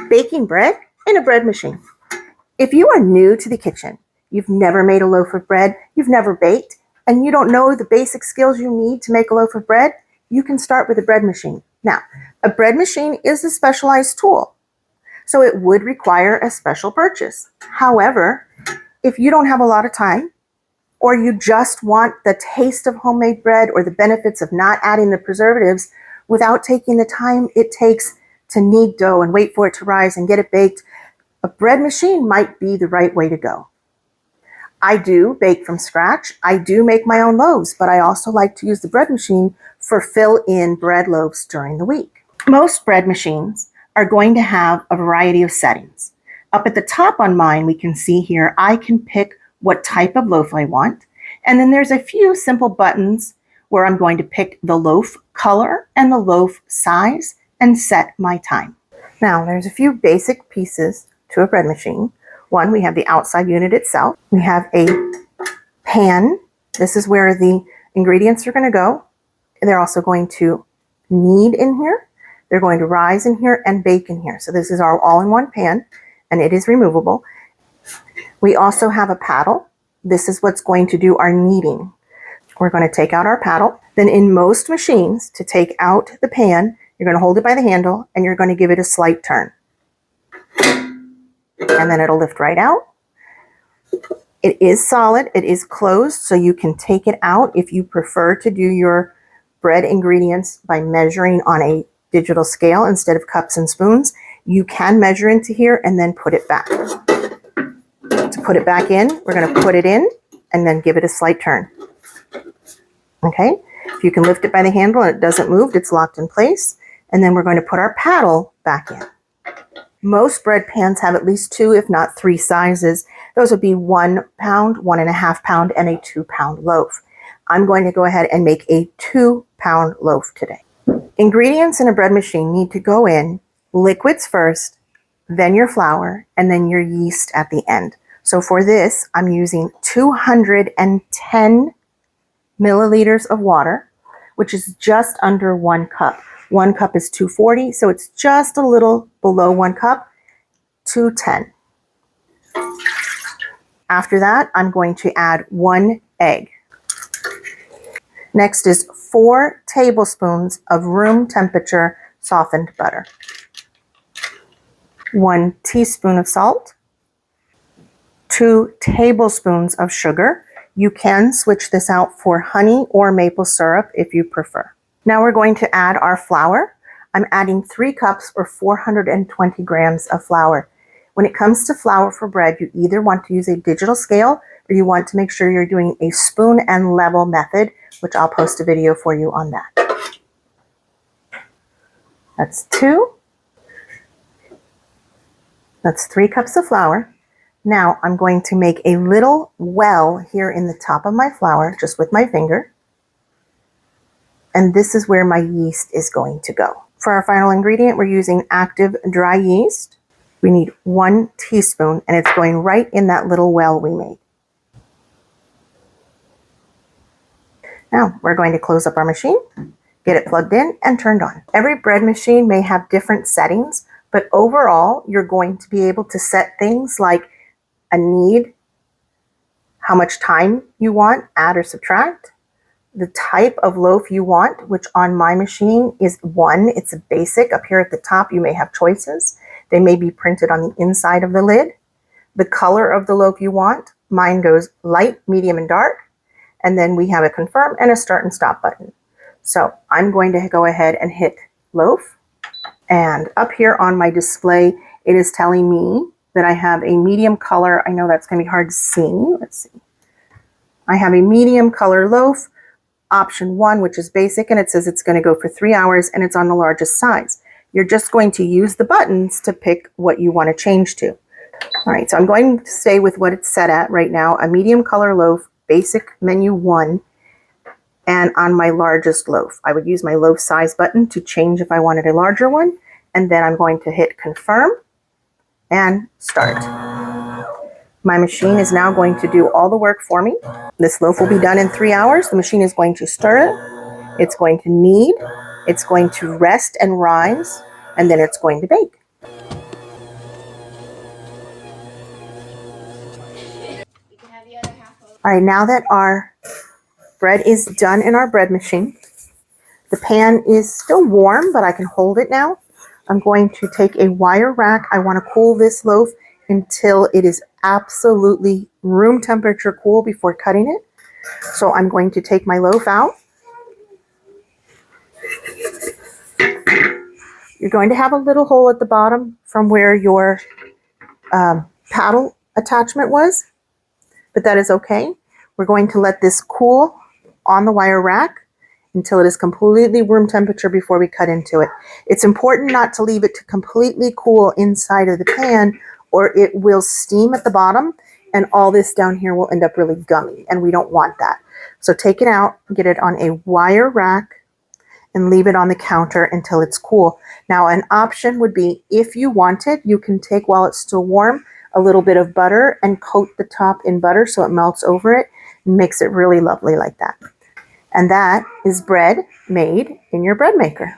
Baking bread in a bread machine. If you are new to the kitchen, you've never made a loaf of bread, you've never baked, and you don't know the basic skills you need to make a loaf of bread, you can start with a bread machine. Now, a bread machine is a specialized tool, so it would require a special purchase. However, if you don't have a lot of time, or you just want the taste of homemade bread or the benefits of not adding the preservatives without taking the time it takes to knead dough and wait for it to rise and get it baked, a bread machine might be the right way to go. I do bake from scratch. I do make my own loaves, but I also like to use the bread machine for fill-in bread loaves during the week. Most bread machines are going to have a variety of settings. Up at the top on mine, we can see here, I can pick what type of loaf I want. And then there's a few simple buttons where I'm going to pick the loaf color and the loaf size and set my time. Now, there's a few basic pieces to a bread machine. One, we have the outside unit itself. We have a pan. This is where the ingredients are going to go. They're also going to knead in here. They're going to rise in here and bake in here. So this is our all-in-one pan, and it is removable. We also have a paddle. This is what's going to do our kneading. We're going to take out our paddle. Then in most machines, to take out the pan, you're going to hold it by the handle and you're going to give it a slight turn. And then it'll lift right out. It is solid. It is closed, so you can take it out if you prefer to do your bread ingredients by measuring on a digital scale instead of cups and spoons. You can measure into here and then put it back. To put it back in, we're going to put it in and then give it a slight turn. Okay? If you can lift it by the handle and it doesn't move, it's locked in place. And then we're going to put our paddle back in. Most bread pans have at least 2, if not 3 sizes. Those would be 1 pound, 1.5 pound, and a 2 pound loaf. I'm going to go ahead and make a 2 pound loaf today. Ingredients in a bread machine need to go in liquids first, then your flour, and then your yeast at the end. So for this, I'm using 210 milliliters of water, which is just under 1 cup. 1 cup is 240, so it's just a little below 1 cup, 210. After that, I'm going to add 1 egg. Next is 4 tablespoons of room temperature softened butter. 1 teaspoon of salt. 2 tablespoons of sugar. You can switch this out for honey or maple syrup if you prefer. Now we're going to add our flour. I'm adding 3 cups or 420 grams of flour. When it comes to flour for bread, you either want to use a digital scale or you want to make sure you're doing a spoon and level method, which I'll post a video for you on that. That's 2. That's 3 cups of flour. Now I'm going to make a little well here in the top of my flour, just with my finger. And this is where my yeast is going to go. For our final ingredient, we're using active dry yeast. We need 1 teaspoon, and it's going right in that little well we made. Now we're going to close up our machine, get it plugged in and turned on. Every bread machine may have different settings, but overall, you're going to be able to set things like a knead, how much time you want, add or subtract, the type of loaf you want, which on my machine is 1. It's a basic. Up here at the top, you may have choices. They may be printed on the inside of the lid. The color of the loaf you want. Mine goes light, medium, and dark. And then we have a confirm and a start and stop button. So I'm going to go ahead and hit loaf. And up here on my display, it is telling me that I have a medium color. I know that's going to be hard to see. Let's see. I have a medium color loaf. Option 1, which is basic, and it says it's going to go for 3 hours and it's on the largest size. You're just going to use the buttons to pick what you want to change to. All right, so I'm going to stay with what it's set at right now, a medium color loaf, basic menu 1, and on my largest loaf. I would use my loaf size button to change if I wanted a larger one, and then I'm going to hit confirm and start. My machine is now going to do all the work for me. This loaf will be done in 3 hours. The machine is going to stir it. It's going to knead. It's going to rest and rise. And then it's going to bake. All right, now that our bread is done in our bread machine, the pan is still warm, but I can hold it now. I'm going to take a wire rack. I want to cool this loaf until it is absolutely room temperature cool before cutting it. So I'm going to take my loaf out. You're going to have a little hole at the bottom from where your paddle attachment was, but that is okay. We're going to let this cool on the wire rack until it is completely room temperature before we cut into it. It's important not to leave it to completely cool inside of the pan, or it will steam at the bottom and all this down here will end up really gummy, and we don't want that. So take it out, get it on a wire rack, and leave it on the counter until it's cool. Now, an option would be, if you wanted, you can take, while it's still warm, a little bit of butter and coat the top in butter so it melts over it and makes it really lovely like that. And that is bread made in your bread maker.